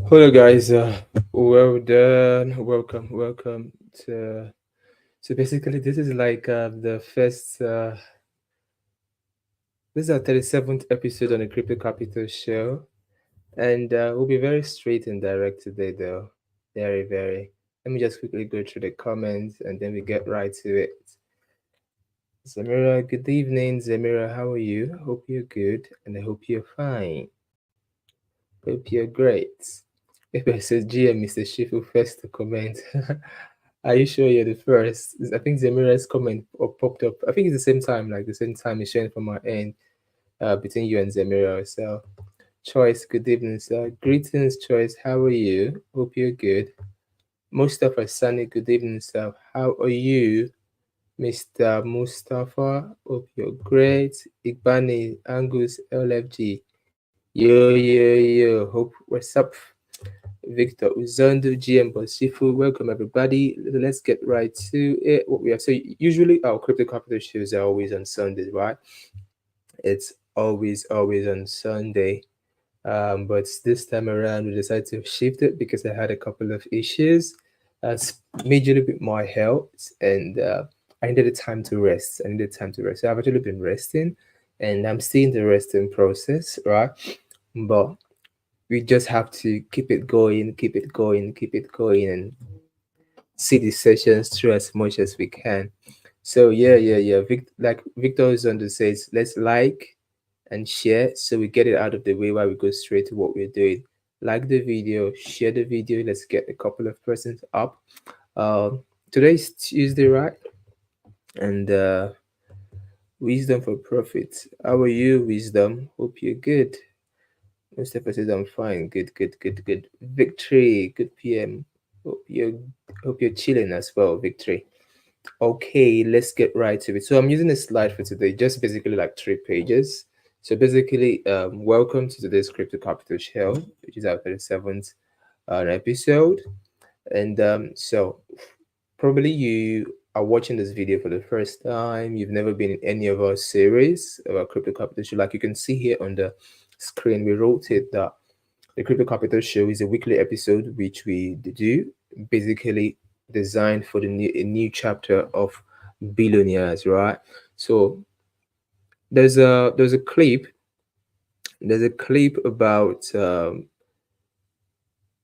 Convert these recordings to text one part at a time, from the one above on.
Hello, guys. Well done. Welcome to. So basically, this is like the first. This is our 37th episode on the Crypto Capital Show, and we'll be very straight and direct today, though. Very, very. Let me just quickly go through the comments, and then we get right to it. Zamira, good evening, Zamira. How are you? Hope you're good, and I hope you're fine. Hope you're great. If I says GM, Mr. Shifu first to comment. Are you sure you're the first? I think Zamira's comment popped up. I think it's the same time, like the same time it's showing from our end between you and Zamira. So, Choice, good evening, sir. Greetings, Choice. How are you? Hope you're good. Mustafa Sunny, good evening, sir. How are you, Mr. Mustafa? Hope you're great. Igbani, Angus, LFG. Yo. Hope what's up? Victor Uzondo, GM Bosifu. Welcome, everybody. Let's get right to it. What we have. So, usually our crypto capital shows are always on Sundays, right? It's always on Sunday. But this time around, we decided to shift it because I had a couple of issues. Majorly with my health, and I needed time to rest. So I've actually been resting, and I'm still in the resting process, right? But we just have to keep it going, and see the sessions through as much as we can. So yeah. Like Victor Zondo says, let's like and share so we get it out of the way while we go straight to what we're doing. Like the video, share the video. Let's get a couple of persons up. Today's Tuesday, right? And wisdom for profit. How are you, wisdom? Hope you're good. Mustafa says I'm fine. Good. Victory, good PM. Hope you're hope you're chilling as well, Victory. Okay, let's get right to it. So I'm using a slide for today, just basically like 3 pages. So basically, welcome to today's Crypto Capital Show, which is our 37th episode. And so probably you are watching this video for the first time. You've never been in any of our series about Crypto Capital Show. Like you can see here on the screen, we wrote it that the Crypto Capital Show is a weekly episode which we do, basically designed for a new chapter of billionaires, right? So there's a clip about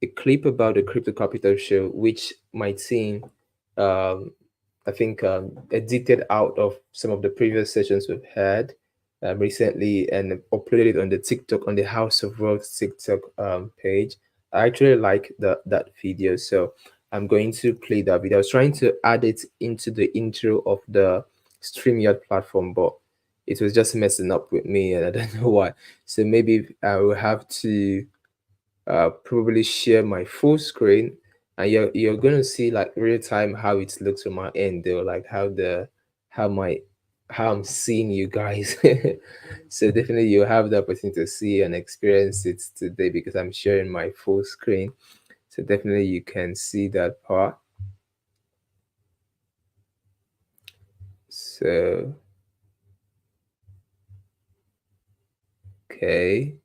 a clip about the Crypto Capital show, which my team, um, I think, edited out of some of the previous sessions we've had recently and uploaded it on the TikTok, on the House of Wealth TikTok page. I actually like that video, so I'm going to play that video. I was trying to add it into the intro of the StreamYard platform, but it was just messing up with me, and I don't know why. So maybe I will have to probably share my full screen, and you're gonna see like real time how it looks from my end though, like how my how I'm seeing you guys. So definitely you'll have the opportunity to see and experience it today because I'm sharing my full screen. So definitely you can see that part. So okay.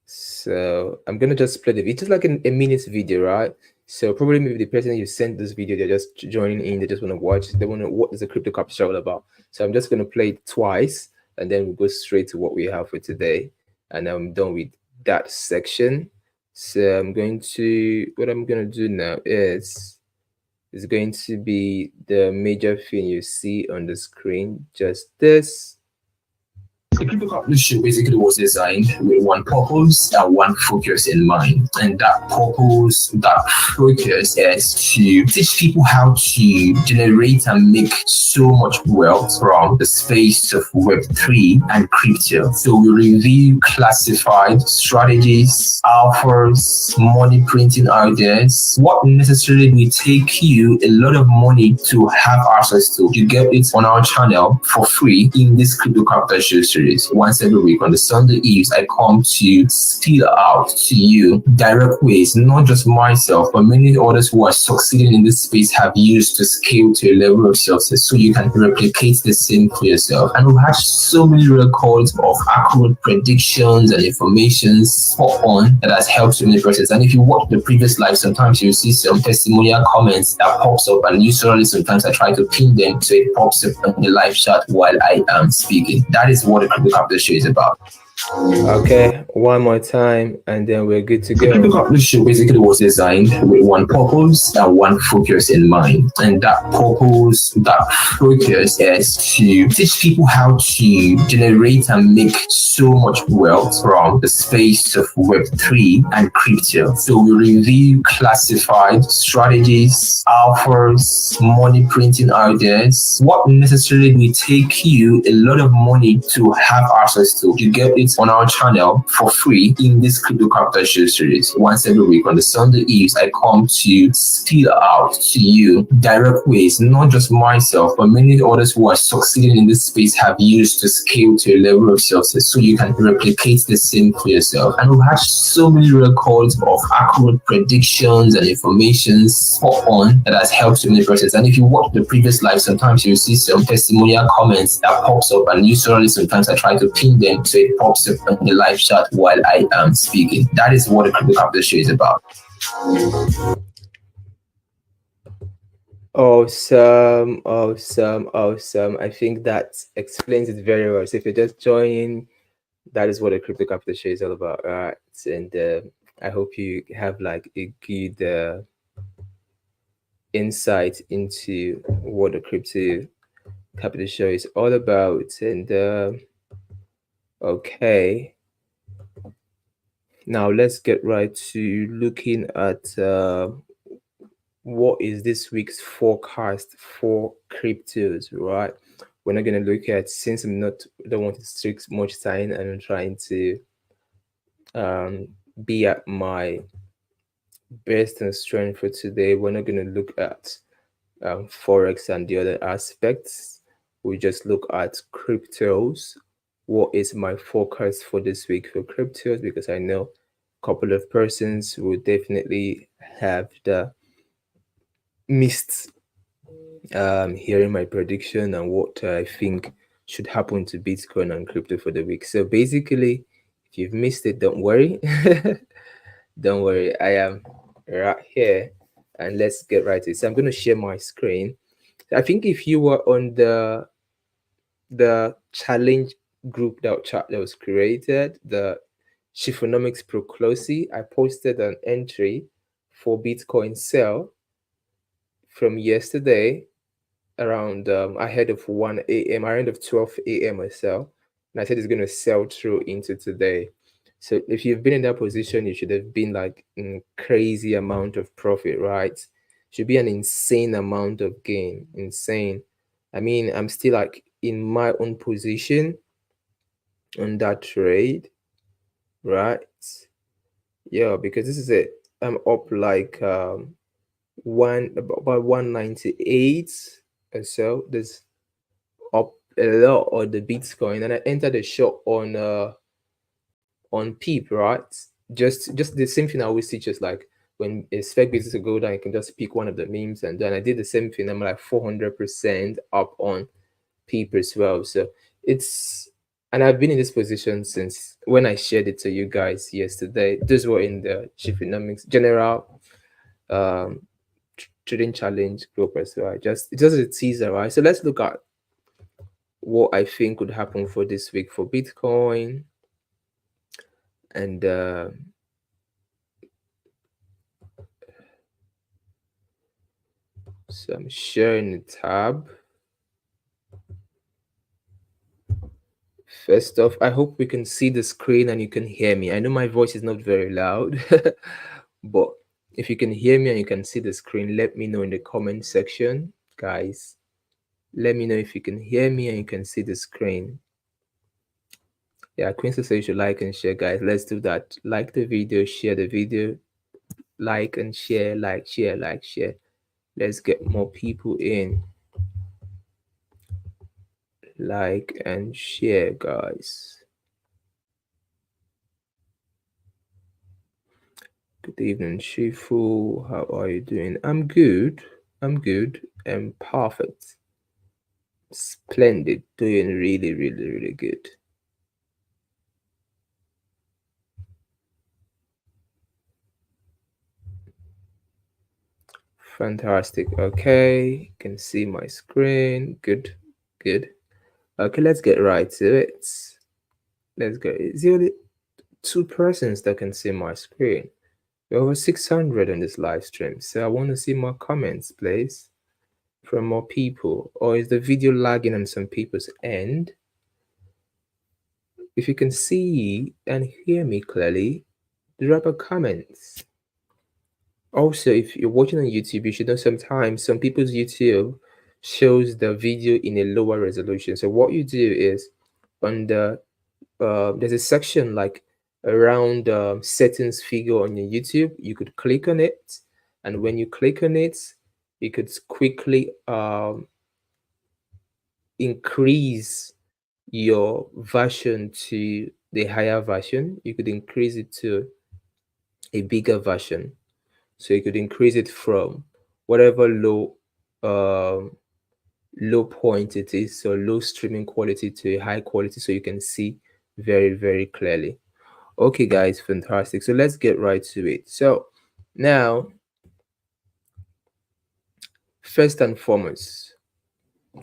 So I'm gonna just play the video, just like a minute video, right? So probably maybe the person you sent this video, they're just joining in, they just want to watch, they want to what is the crypto capture all about. So I'm just gonna play it twice and then we'll go straight to what we have for today. And I'm done with that section. So what I'm gonna do now is going to be the major thing you see on the screen, just this. The crypto partnership basically was designed with one purpose and one focus in mind. And that purpose, that focus is to teach people how to generate and make so much wealth from the space of Web3 and crypto. So we review classified strategies, offers, money printing ideas, what necessarily will take you a lot of money to have access to. You get it on our channel for free in this crypto capital show series. Once every week on the Sunday eves, I come to spill out to you direct ways, not just myself, but many others who are succeeding in this space have used to scale to a level of success so you can replicate the same for yourself. And we've had so many records of accurate predictions and information spot on that has helped so many persons. And if you watch the previous live, sometimes you see some testimonial comments that pops up, and usually sometimes I try to pin them so it pops up in the live chat while I am speaking. That is what the crypto capital show is about. Okay, one more time and then we're good to go. The crypto capital show basically was designed with one purpose and one focus in mind. And that purpose, that focus is to teach people how to generate and make so much wealth from the space of Web3 and crypto. So we review classified strategies, offers, money printing ideas, what necessarily will take you a lot of money to have access to. You get it on our channel for free in this crypto capital show series. Once every week on the Sunday eves, I come to spill out to you direct ways, not just myself, but many others who are succeeding in this space have used to scale to a level of success so you can replicate the same for yourself. And we've had so many records of accurate predictions and information spot on that has helped so many persons. And if you watch the previous live, sometimes you see some testimonial comments that pops up, and usually sometimes I try to pin them so it pops up in the live chat while I am speaking. That is what the crypto capital show is about. Awesome, awesome, awesome. I think that explains it very well. So if you're just joining, that is what the crypto capital show is all about. All right. And I hope you have like a good insight into what the crypto capital show is all about. And okay, now let's get right to looking at what is this week's forecast for cryptos, right? We're not going to look at, since don't want to take much time and I'm trying to be at my best and strength for today. We're not going to look at forex and the other aspects. We just look at cryptos. What is my forecast for this week for cryptos? Because I know a couple of persons will definitely have the missed hearing my prediction and what I think should happen to Bitcoin and crypto for the week. So basically, if you've missed it, don't worry. Don't worry, I am right here, and let's get right to it. So I'm going to share my screen. I think if you were on the challenge group that was created, the Shifronomics Proclosy, I posted an entry for Bitcoin sell from yesterday around ahead of 1 a.m., around of 12 a.m. or so. And I said it's going to sell through into today. So if you've been in that position, you should have been like in crazy amount of profit, right? Should be an insane amount of gain. Insane. I mean, I'm still like in my own position on that trade, right? Yeah, because this is it. I'm up like about 198 or so. There's up a lot on the Bitcoin, and I entered the short on PEEP, right? Just the same thing I always teach us, like when expect business to go down, you can just pick one of the memes, and then I did the same thing. I'm like 400% up on PEEP as well. So it's, and I've been in this position since when I shared it to you guys yesterday. Those were in the Chiefeconomics general um trading challenge group as well. Just a teaser, right? So let's look at what I think could happen for this week for Bitcoin. And so I'm sharing the tab. First off, I hope we can see the screen and you can hear me. I know my voice is not very loud, but if you can hear me and you can see the screen, let me know in the comment section, guys. Let me know if you can hear me and you can see the screen. Yeah, Quincy says you should like and share, guys. Let's do that. Like the video, share the video, like and share, like, share, like, share. Let's get more people in. Like and share, guys. Good evening, Shifu. How are you doing? I'm good. I'm good. And perfect. Splendid. Doing really, really, really good. Fantastic. Okay. Can see my screen. Good. Good. Okay, let's get right to it. Let's go. It's the only two persons that can see my screen. We're over 600 on this live stream. So I want to see more comments, please, from more people. Or is the video lagging on some people's end? If you can see and hear me clearly, drop a comment. Also, if you're watching on YouTube, you should know sometimes some people's YouTube shows the video in a lower resolution. So what you do is on the there's a section like around settings figure on your YouTube. You could click on it, and when you click on it, you could quickly increase your version to the higher version. You could increase it to a bigger version. So you could increase it from whatever low point it is, so low streaming quality to a high quality, so you can see very, very clearly. Okay, guys, fantastic. So let's get right to it. So now, first and foremost,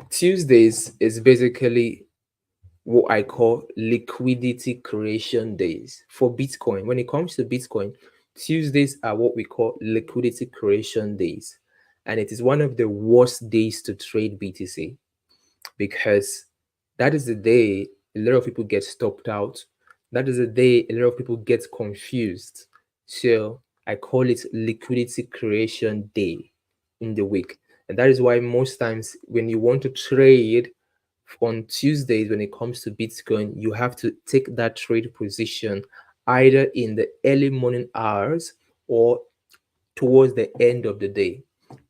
Tuesdays is basically what I call liquidity creation days for Bitcoin. When it comes to Bitcoin, Tuesdays are what we call liquidity creation days. And it is one of the worst days to trade BTC because that is the day a lot of people get stopped out. That is the day a lot of people get confused. So I call it liquidity creation day in the week. And that is why most times when you want to trade on Tuesdays, when it comes to Bitcoin, you have to take that trade position either in the early morning hours or towards the end of the day.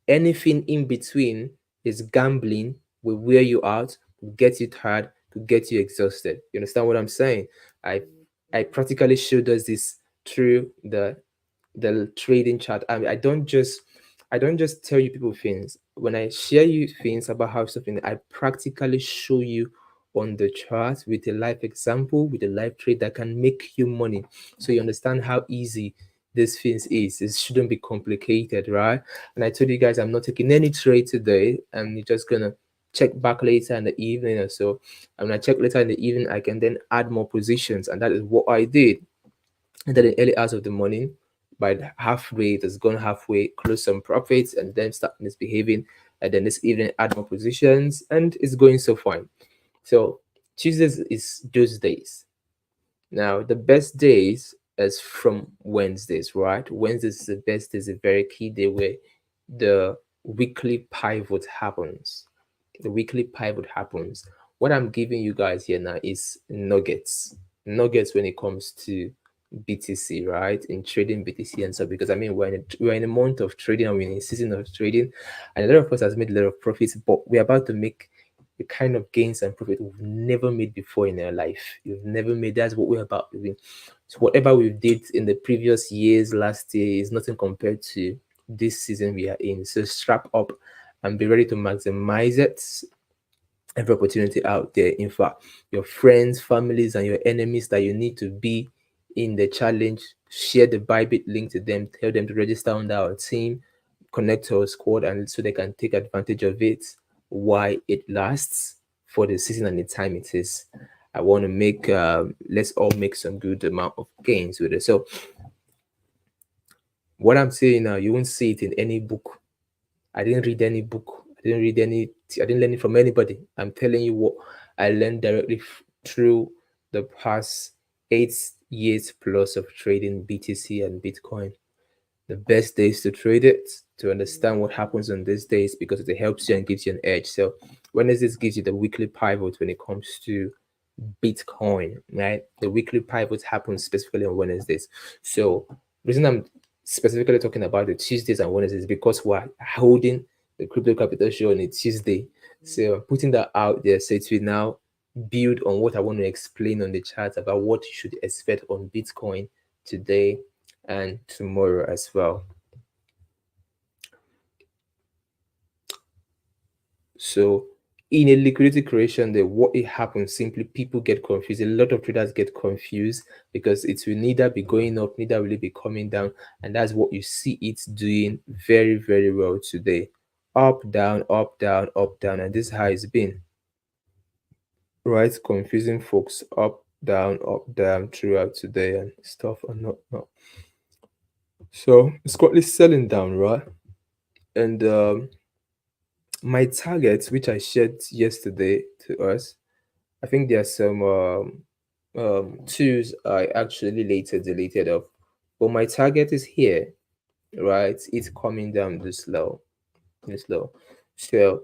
Anything in between is gambling, will wear you out, will get you tired, will get you exhausted. You understand what I'm saying? I practically showed us this through the trading chart. I don't just tell you people things. When I share you things about how something, I practically show you on the chart with a live example, with a live trade that can make you money. So you understand how easy this things is. It shouldn't be complicated, right? And I told you guys I'm not taking any trade today. I'm just gonna check back later in the evening or so. And when I check later in the evening, I can then add more positions, and that is what I did. and then in early hours of the morning, by the halfway, it has gone halfway, close some profits, and then start misbehaving. And then this evening, add more positions, and it's going so fine. So Tuesdays is those days. Now, the best days is from Wednesdays, right? Wednesdays is the best, is a very key day where the weekly pivot happens. The weekly pivot happens. What I'm giving you guys here now is nuggets. Nuggets when it comes to BTC, right? In trading BTC and so, because I mean we're in a month of trading and we're in a season of trading, and a lot of us has made a lot of profits, but we're about to make the kind of gains and profit we've never made before in our life. You've never made. That's what we're about doing. So whatever we did in the previous years, last year, is nothing compared to this season we are in. So strap up and be ready to maximize it. Every opportunity out there. In fact, your friends, families, and your enemies that you need to be in the challenge, share the Bybit link to them, tell them to register on our team, connect to our squad, and so they can take advantage of it while it lasts for the season and the time it is. I want to make let's all make some good amount of gains with it. So what I'm saying now, you won't see it in any book. I didn't read any book. I didn't read any. I didn't learn it from anybody. I'm telling you what I learned directly through the past 8 years plus of trading BTC and Bitcoin. The best days to trade it, to understand what happens on these days, because it helps you and gives you an edge. So Wednesdays gives you the weekly pivot when it comes to Bitcoin, right? The weekly pivots happen specifically on Wednesdays. So the reason I'm specifically talking about the Tuesdays and Wednesdays is because we're holding the crypto capital show on a Tuesday. So I'm putting that out there. So it will now build on what I want to explain on the chat about what you should expect on Bitcoin today and tomorrow as well. So in a liquidity creation, the what it happens simply people get confused. A lot of traders get confused because it will neither be going up, neither will it be coming down, and that's what you see it doing very, very well today. Up, down, up, down, up, down, and this is how it's been. Right, confusing folks up, down throughout today and stuff and not. So it's quietly selling down, right? And my targets, which I shared yesterday to us, I think there are some tools I actually later deleted off, but my target is here, right? It's coming down this low. So,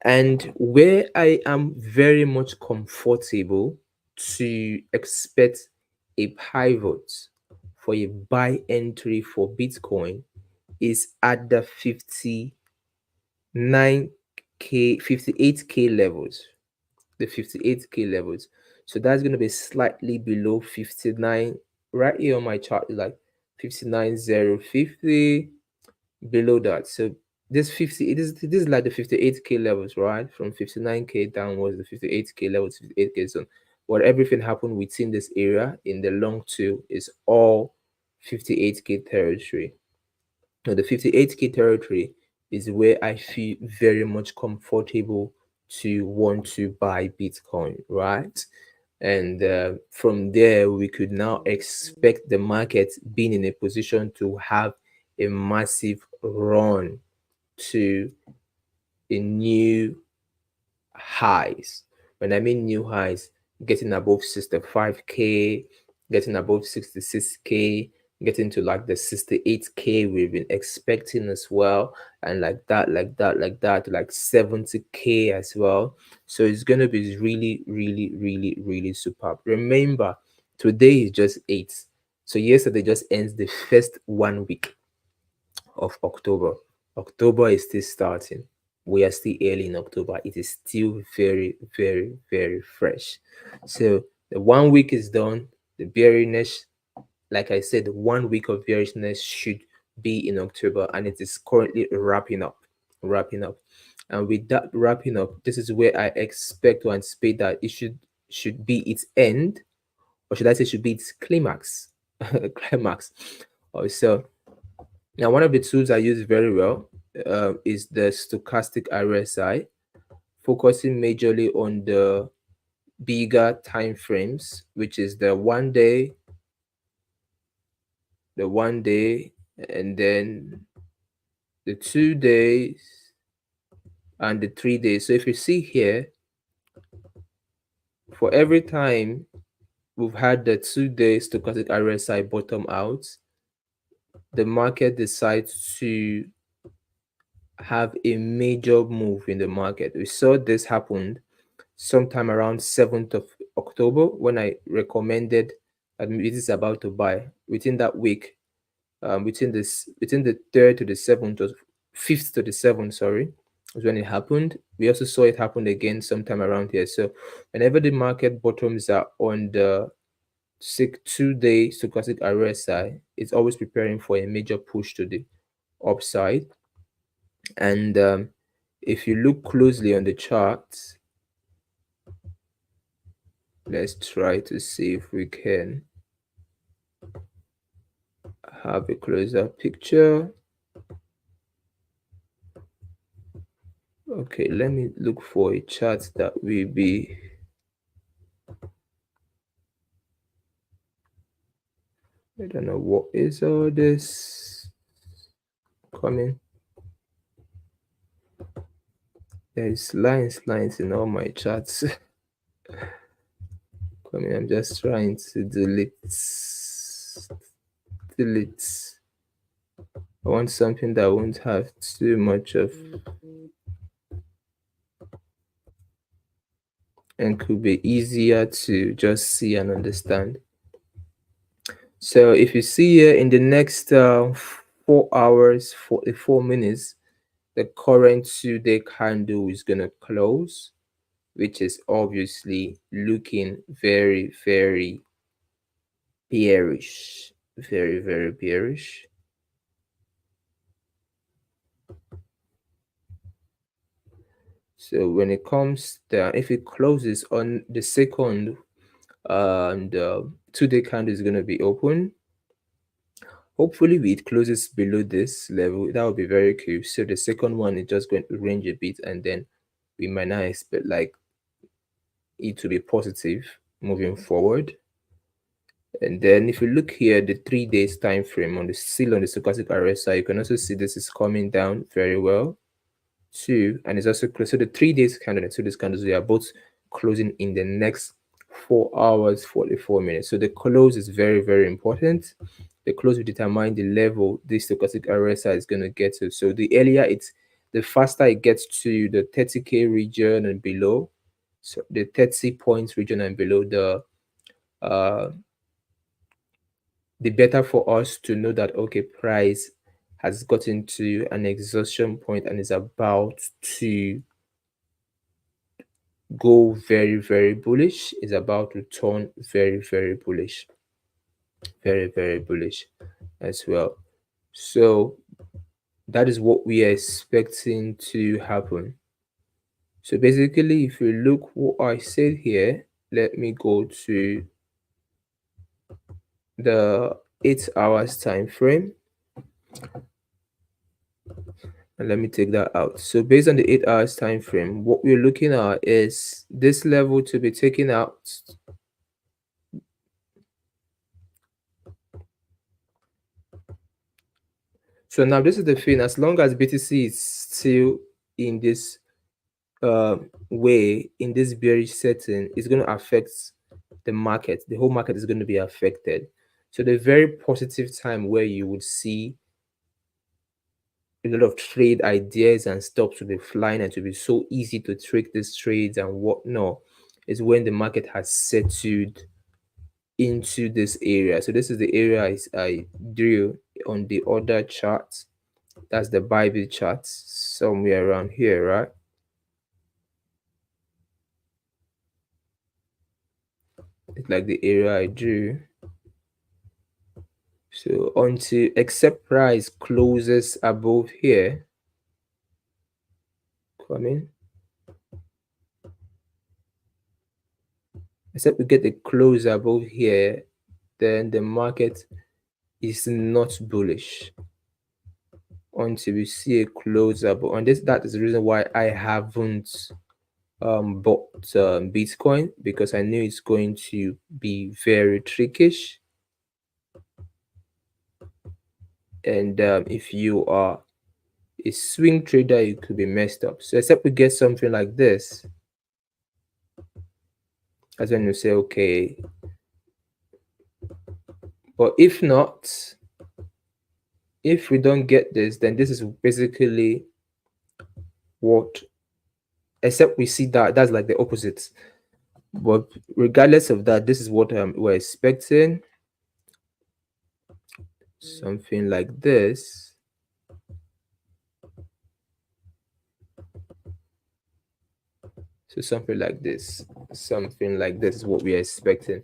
and where I am very much comfortable to expect a pivot for a buy entry for Bitcoin is at the 59K, 58K levels, the 58K levels. So that's going to be slightly below 59. Right here on my chart is like 59,050, below that. So this 50, this is like the 58K levels, right? From 59K downwards, the 58K levels, 58K zone. What everything happened within this area in the long tail is all 58K territory. Now, the 58K territory is where I feel very much comfortable to want to buy Bitcoin, right? And from there, we could now expect the market being in a position to have a massive run to a new highs. When I mean new highs, getting above 65K, getting above 66K, getting to like the 68K we've been expecting as well, and like that, to like 70K as well. So it's gonna be really, really, really, really superb. Remember, today is just 8. So yesterday just ends the first 1 week of October. October is still starting. We are still early in October. It is still very, very, very fresh. So the 1 week is done. The bearishness, like I said, the 1 week of bearishness should be in October, and it is currently wrapping up. Wrapping up. And with that wrapping up, this is where I expect to anticipate that it should be its end, or should I say should be its climax. Climax. So now, one of the tools I use very well is the stochastic RSI, focusing majorly on the bigger time frames, which is the 1 day, the 1 day, and then the 2 days, and the 3 days. So if you see here, for every time we've had the 2 day stochastic RSI bottom out, the market decides to have a major move in the market. We saw this happen sometime around 7th of October when I recommended that it is about to buy. Within that week, between the 3rd to the 7th, or 5th to the 7th, sorry, was when it happened. We also saw it happen again sometime around here. So whenever the market bottoms are on the 2 day stochastic RSI, it's always preparing for a major push to the upside. And if you look closely on the chart, let's try to see if we can have a closer picture. Okay, let me look for a chart that will be I don't know what is all this coming. There's lines in all my charts. Coming, I'm just trying to delete. I want something that won't have too much of and could be easier to just see and understand. So if you see here in the next 4 hours, 44 minutes, the current 2 day candle is going to close, which is obviously looking very, very bearish. Very, very bearish. So when it comes down, if it closes on the second, and 2 day candle is going to be open. Hopefully it closes below this level. That would be very cool. So the second one is just going to range a bit, and then we might not expect like it to be positive moving forward. And then if you look here, the 3 days time frame on the still on the stochastic RSI, you can also see this is coming down very well too, and it's also close. So the 3 days candle and 2 days candles, they are both closing in the next 4 hours 44 minutes. So the close is very, very important. The close will determine the level this stochastic RSI is going to get to. So the earlier it's, the faster it gets to the 30k region and below, so the 30 points region and below, the better for us to know that okay, price has gotten to an exhaustion point and is about to go very, very bullish, is about to turn very, very bullish, very, very bullish as well. So that is what we are expecting to happen. So basically, if you look what I said here, let me go to the 8 hours time frame, and let me take that out. So based on the 8 hours time frame, what we're looking at is this level to be taken out. So now this is the thing, as long as BTC is still in this way, in this bearish setting, it's going to affect the market. The whole market is going to be affected. So the very positive time where you would see a lot of trade ideas and stuff to be flying and to be so easy to trade these trades and whatnot is when the market has settled into this area. So this is the area I drew on the other chart. That's the Bible chart, somewhere around here, right? It's like the area I drew. So until except price closes above here, come in. Except we get the close above here, then the market is not bullish until we see a close above. And that is the reason why I haven't bought Bitcoin, because I knew it's going to be very trickish. And if you are a swing trader, you could be messed up. So except we get something like this, that's when you say, okay. But if not, if we don't get this, then this is basically what, except we see that that's like the opposite. But regardless of that, this is what we're expecting. Something like this. So something like this. Something like this is what we are expecting.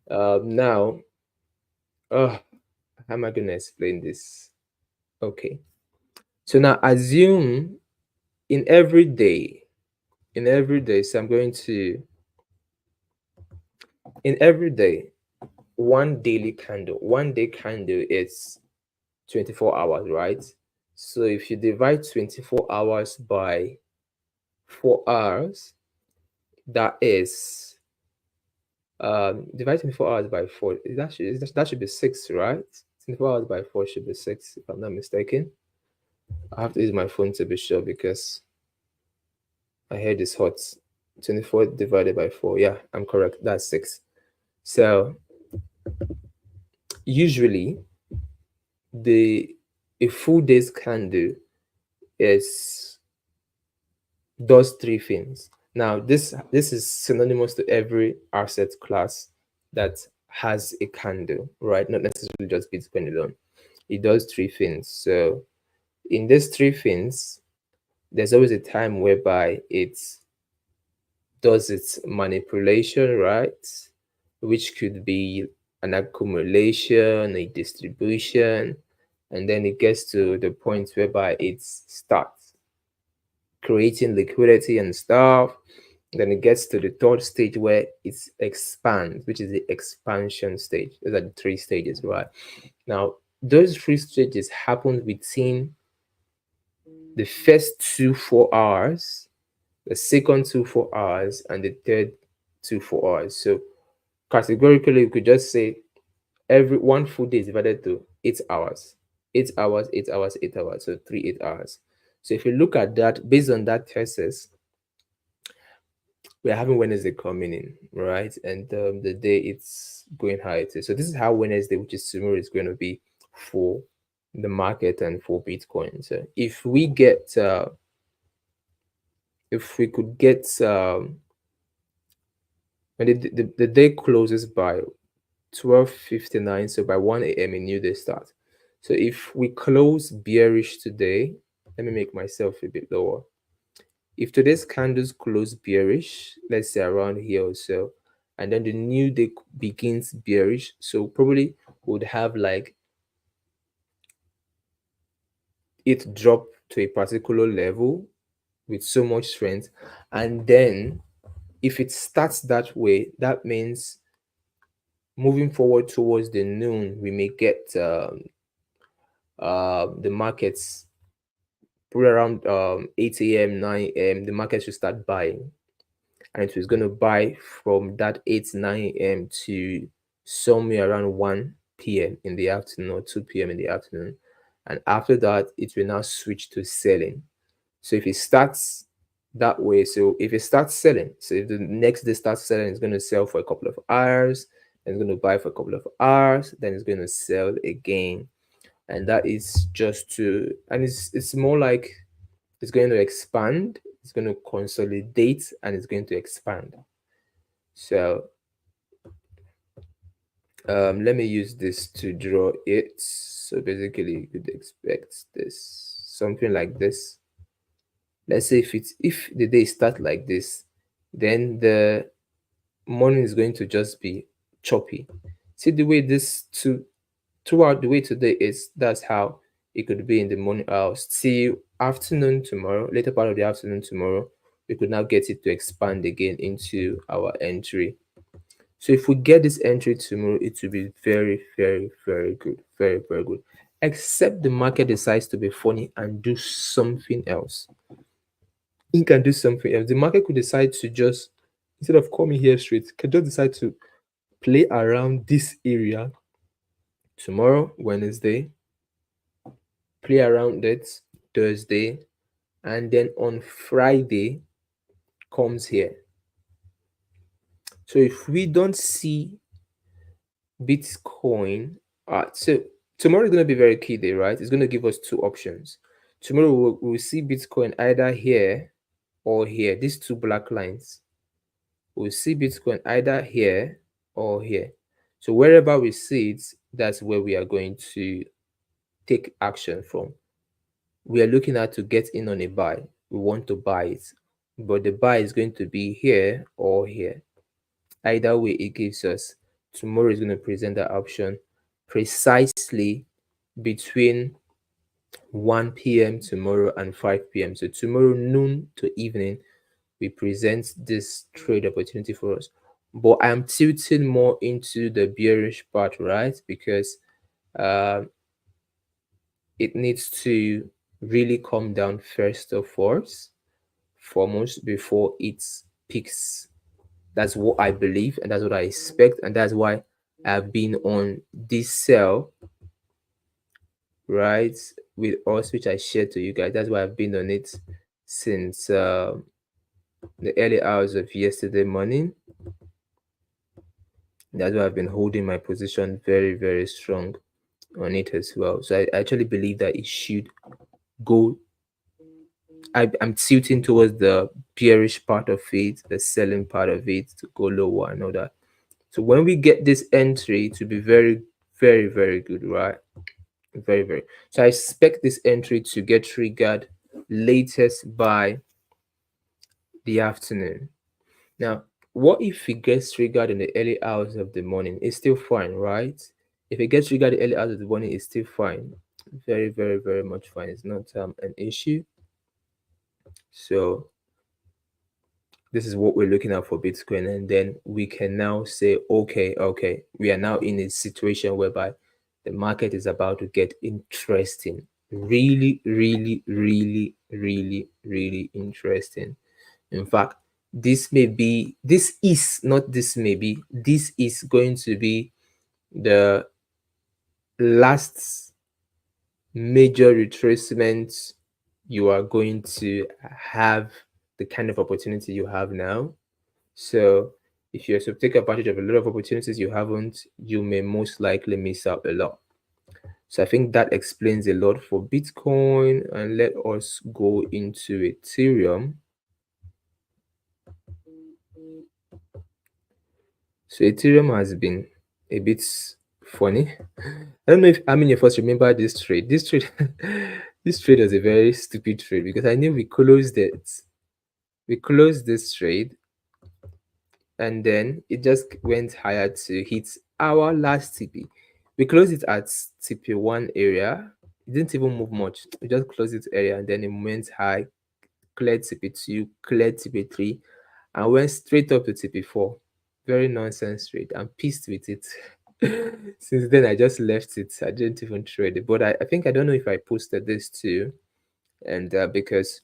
Now, how am I going to explain this? Okay. So now assume in every day, so I'm going to, in every day, one day candle is 24 hours, right? So if you divide 24 hours by 4 hours, that is divide 24 hours by 4, that should be 6, right? 24 hours by 4 should be 6, if I'm not mistaken. I have to use my phone to be sure because my head is hot. 24 divided by 4, yeah, I'm correct, that's 6. So usually the a full day's candle is does 3 things. Now this is synonymous to every asset class that has a candle, right? Not necessarily just Bitcoin alone. It does 3 things. So in these 3 things, there's always a time whereby it does its manipulation, right? Which could be an accumulation, a distribution, and then it gets to the point whereby it starts creating liquidity and stuff. Then it gets to the third stage where it expands, which is the expansion stage. Those are the 3 stages, right? Now, those 3 stages happen within the first 4 hours, the second 4 hours, and the third 4 hours. So categorically, we could just say every one full day is divided to 8 hours. 8 hours, 8 hours, 8 hours. So 3 8 hours. So if you look at that, based on that thesis, we're having Wednesday coming in, right? And the day it's going high. So this is how Wednesday, which is tomorrow, is going to be for the market and for Bitcoin. So if we get, if we could get, when the day closes by 12:59, so by 1 a.m. a new day starts. So if we close bearish today, let me make myself a bit lower. If today's candles close bearish, let's say around here or so, and then the new day begins bearish, so probably would have like it drop to a particular level with so much strength, and then if it starts that way, that means moving forward towards the noon, we may get the markets probably around 8 a.m 9 a.m the market should start buying, and it was going to buy from that 8 9 a.m to somewhere around 1 p.m in the afternoon or 2 p.m in the afternoon, and after that it will now switch to selling. So if it starts that way, so if it starts selling, so if the next day starts selling, it's going to sell for a couple of hours, then it's going to buy for a couple of hours, then it's going to sell again. And that is just to, and it's more like it's going to expand, it's going to consolidate, and it's going to expand. So let me use this to draw it. So basically you could expect this, something like this. Let's say if the day start like this, then the morning is going to just be choppy. See the way this throughout the way today is, that's how it could be in the morning hours. See afternoon tomorrow, later part of the afternoon tomorrow, we could now get it to expand again into our entry. So if we get this entry tomorrow, it will be very, very, very good. Very, very good. Except the market decides to be funny and do something else. It can do something else. The market could decide to just, instead of coming here straight, can just decide to play around this area tomorrow, Wednesday, play around it Thursday, and then on Friday comes here. So if we don't see Bitcoin, so tomorrow is going to be very key day, right? It's going to give us two options. Tomorrow we'll see Bitcoin either here or here, these two black lines. We'll see Bitcoin either here or here. So wherever we see it, that's where we are going to take action from. We are looking at to get in on a buy. We want to buy it, but the buy is going to be here or here. Either way, it gives us, tomorrow is going to present that option precisely between 1 p.m. tomorrow and 5 p.m. So tomorrow noon to evening, we present this trade opportunity for us. But I'm tilting more into the bearish part, right? Because uh, it needs to really come down first of all, foremost, before it peaks. That's what I believe, and that's what I expect, and that's why I've been on this sell, right, with us, which I shared to you guys. That's why I've been on it since the early hours of yesterday morning. That's why I've been holding my position very, very strong on it as well. So I actually believe that it should go. I'm tilting towards the bearish part of it, the selling part of it, to go lower and all that. So when we get this entry to be very, very, very good, right? Very, very. So I expect this entry to get triggered latest by the afternoon. Now, what if it gets triggered in the early hours of the morning? It's still fine, right? If it gets triggered in the early hours of the morning, it's still fine. Very, very, very much fine. It's not an issue. So this is what we're looking at for Bitcoin, and then we can now say, okay, we are now in a situation whereby the market is about to get interesting. Really, really, really, really, really interesting. In fact, this is going to be the last major retracement you are going to have, the kind of opportunity you have now. So if you're to take advantage of a lot of opportunities you haven't, you may most likely miss out a lot. So I think that explains a lot for Bitcoin. And let us go into Ethereum. So Ethereum has been a bit funny. I don't know if how many of us remember this trade. This trade, this trade was a very stupid trade because I knew we closed it. We closed this trade, and then it just went higher to hit our last TP. We closed it at TP1 area. It didn't even move much. We just closed it area, and then it went high, cleared TP2, cleared TP3, and went straight up to TP4. Very nonsense trade. I'm pissed with it. Since then, I just left it. I didn't even trade it. But I think, I don't know if I posted this too, and because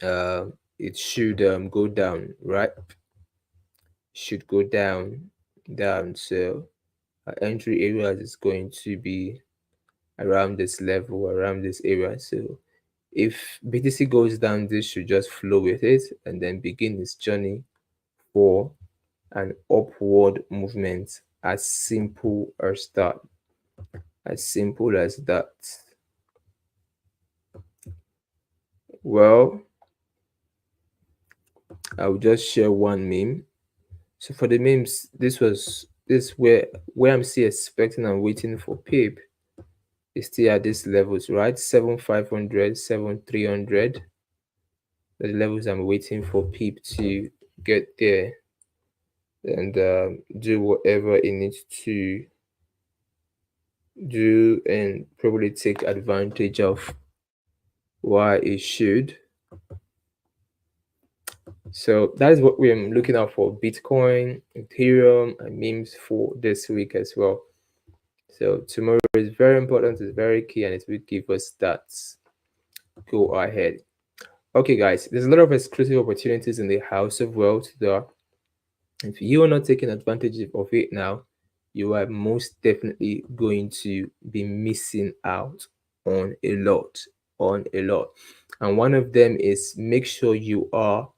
it should go down, right? Should go down. So our entry areas is going to be around this level, around this area. So if BTC goes down, this should just flow with it and then begin its journey for an upward movement. As simple as that. As simple as that. Well, I'll just share one meme. So for the memes, this where I'm still expecting and waiting for PIP is still at these levels, right? 7,500, 7,300. The levels I'm waiting for PIP to get there and do whatever it needs to do and probably take advantage of why it should. So that is what we're looking out for Bitcoin, Ethereum, and memes for this week as well. So tomorrow is very important, it's very key, and it will give us that go ahead. Okay, guys, there's a lot of exclusive opportunities in the house of wealth there. If you are not taking advantage of it now, you are most definitely going to be missing out. on a lot, on a lot. And one of them is make sure you are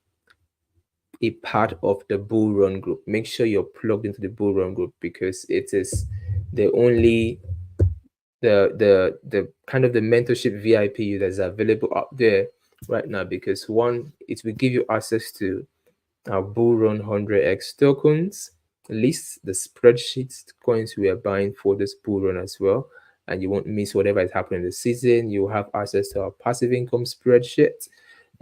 a part of the bull run group. Make sure you're plugged into the bull run group, because it is the only the kind of the mentorship VIP that's available out there right now. Because one, it will give you access to our bull run 100x tokens list, the spreadsheets coins we are buying for this bull run as well, and you won't miss whatever is happening in the season. You have access to our passive income spreadsheet,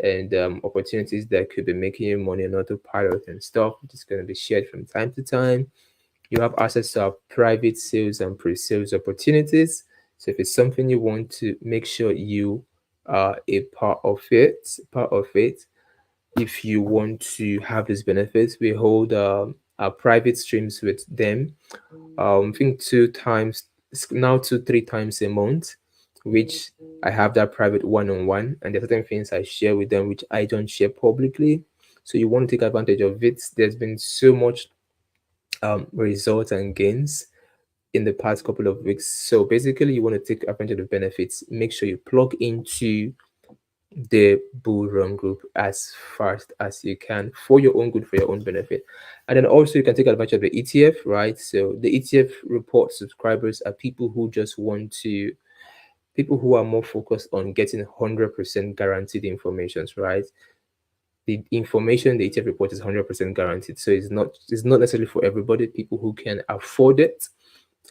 and opportunities that could be making you money on autopilot and stuff, which is going to be shared from time to time. You have access to our private sales and pre-sales opportunities. So if it's something you want to make sure you are a part of it, if you want to have these benefits, we hold our private streams with them. I think now 2-3 times a month, which I have that private one-on-one, and there's certain things I share with them which I don't share publicly. So you want to take advantage of it. There's been so much results and gains in the past couple of weeks. So basically, you want to take advantage of benefits. Make sure you plug into the bull run group as fast as you can, for your own good, for your own benefit. And then also you can take advantage of the ETF, right? So the ETF report subscribers are people who just want to, people who are more focused on getting 100% guaranteed information, right? The information in the ETF report is 100% guaranteed, so it's not necessarily for everybody. People who can afford it,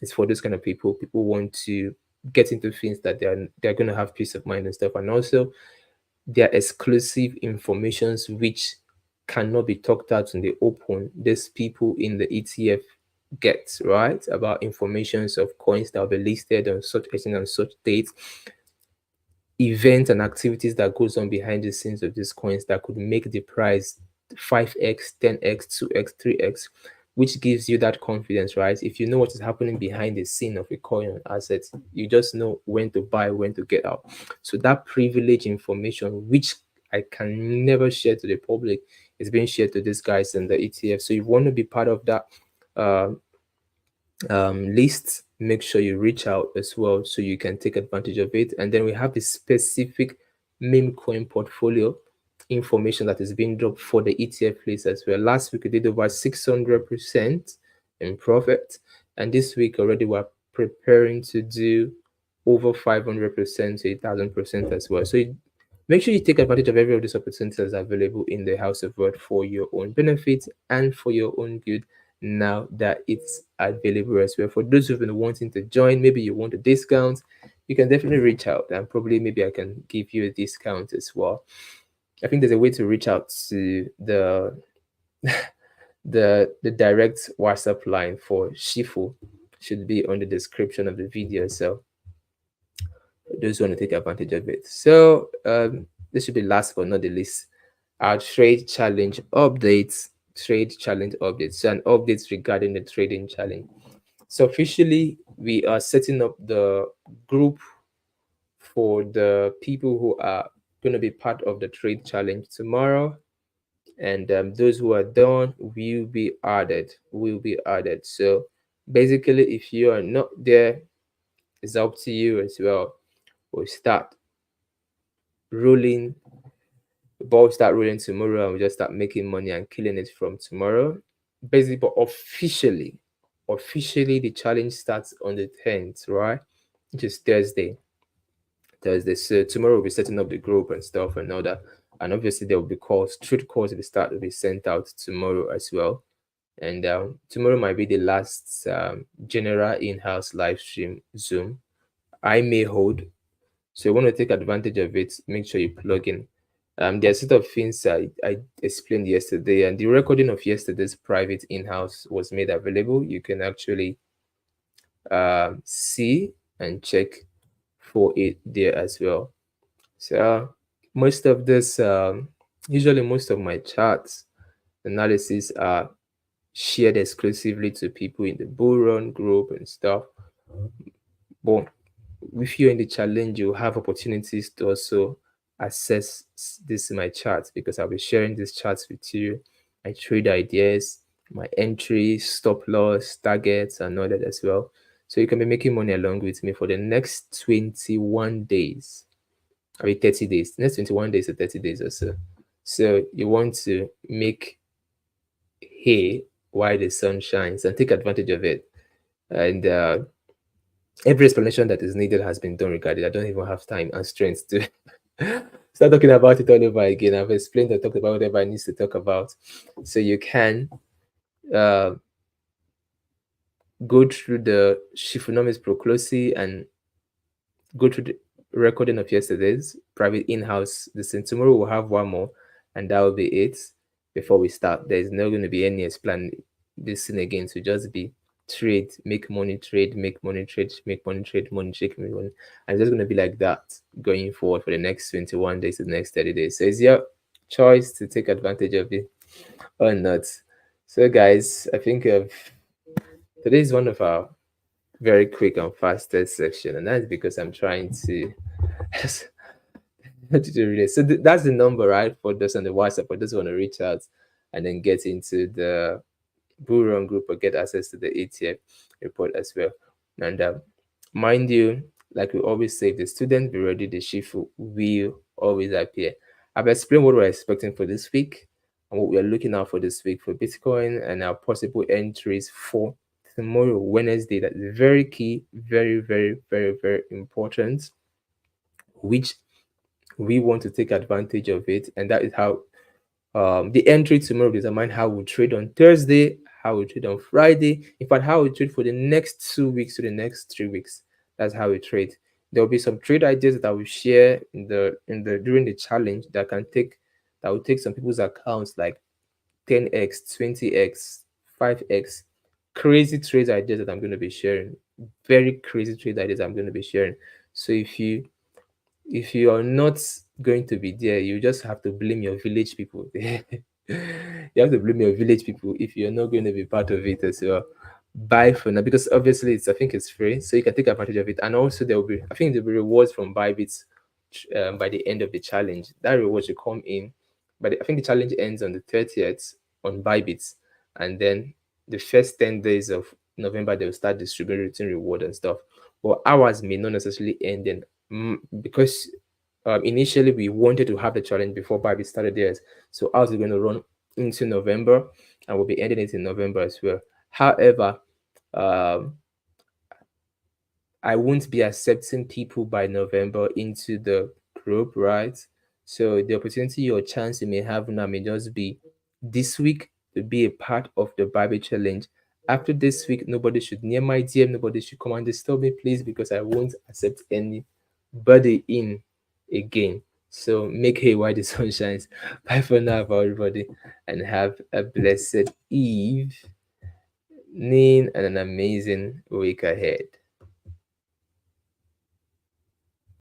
it's for those kind of people. People want to get into things that they're going to have peace of mind and stuff. And also their exclusive informations which cannot be talked out in the open. These people in the ETF get, right, about informations of coins that will be listed on such and such dates, events and activities that goes on behind the scenes of these coins that could make the price 5x, 10x, 2x, 3x, which gives you that confidence, right? If you know what is happening behind the scene of a coin or asset, you just know when to buy, when to get out. So that privileged information, which I can never share to the public, is being shared to these guys in the ETF. So you want to be part of that uh, list, make sure you reach out as well so you can take advantage of it. And then we have the specific meme coin portfolio information that is being dropped for the ETF list as well. Last week we did over 600% in profit, and this week already we're preparing to do over 500% to 1,000% as well. So make sure you take advantage of every of these opportunities available in the House of Word for your own benefit and for your own good, now that it's available as well. For those who've been wanting to join, maybe you want a discount, you can definitely reach out, and probably maybe I can give you a discount as well. I think there's a way to reach out to the the direct WhatsApp line for Shifu, should be on the description of the video. So those who want to take advantage of it. So this should be last but not the least, our trade challenge updates. Trade challenge updates. So an updates regarding the trading challenge. So officially, we are setting up the group for the people who are going to be part of the trade challenge tomorrow, and those who are done will be added. So basically, if you are not there, it's up to you as well. We'll start rolling the ball, start rolling tomorrow, and we just start making money and killing it from tomorrow. Basically, but officially the challenge starts on the 10th, right? Which is Thursday. So tomorrow we'll be setting up the group and stuff and all that. And obviously there will be calls, truth calls will be sent out tomorrow as well. And tomorrow might be the last general in-house live stream Zoom I may hold. So you want to take advantage of it, make sure you plug in. There are sort of things I explained yesterday, and the recording of yesterday's private in-house was made available. You can actually see and check for it there as well. So most of this, usually most of my charts analysis are shared exclusively to people in the bull run group and stuff. But if you're in the challenge, you have opportunities to also access this in my charts, because I'll be sharing these charts with you, my trade ideas, my entries, stop loss, targets, and all that as well. So you can be making money along with me for the next 21 days. I mean 30 days. Next 21 days or 30 days or so. So you want to make hay while the sun shines and take advantage of it. And every explanation that is needed has been done regarding. I don't even have time and strength to start talking about it all over again. I've explained and talked about whatever I need to talk about. So you can uh, go through the Shifronomics Proclosy and go through the recording of yesterday's private in-house listen. Tomorrow we'll have one more, and that will be it. Before we start, there's not going to be any explain this thing again. So just be trade, make money, trade, make money, trade, make money, trade, money, shake me money, and it's just going to be like that going forward for the next 21 days to the next 30 days. So it's your choice to take advantage of it or not. So guys, I think today is one of our very quick and fastest section, and that's because I'm trying to to read it. So that's the number, right, for those on the WhatsApp, for those who want to reach out and then get into the Bull Run group or get access to the ETF report as well. And mind you, like we always say, if the student be ready, the shift will always appear. I've explained what we're expecting for this week and what we are looking out for this week for Bitcoin and our possible entries for tomorrow, Wednesday. That is very key, very, very, very, very important, which we want to take advantage of it. And that is how the entry tomorrow determine how we trade on Thursday, how we trade on Friday, in fact, how we trade for the next 2 weeks to the next 3 weeks. That's how we trade. There will be some trade ideas that I will share in the during the challenge that will take some people's accounts like 10x, 20x, 5x. Crazy trade ideas that I'm going to be sharing. Very crazy trade ideas I'm going to be sharing. So if you are not going to be there, you just have to blame your village people. You have to blame your village people if you're not going to be part of it as well. Buy for now because obviously I think it's free, so you can take advantage of it. And also there will be, I think there'll be rewards from Bybits by the end of the challenge. That reward should come in, but I think the challenge ends on the 30th on Bybits, and then the first 10 days of November they'll start distributing reward and stuff. But ours may not necessarily end then because initially we wanted to have the challenge before Barbie started theirs. So ours is going to run into November and we'll be ending it in November as well. However, um, I won't be accepting people by November into the group, right? So the opportunity or chance you may have now may just be this week to be a part of the Bible challenge. After this week, nobody should near my DM, nobody should come and disturb me, please, because I won't accept anybody in again. So make hay while the sun shines. Bye for now, everybody, and have a blessed evening and an amazing week ahead.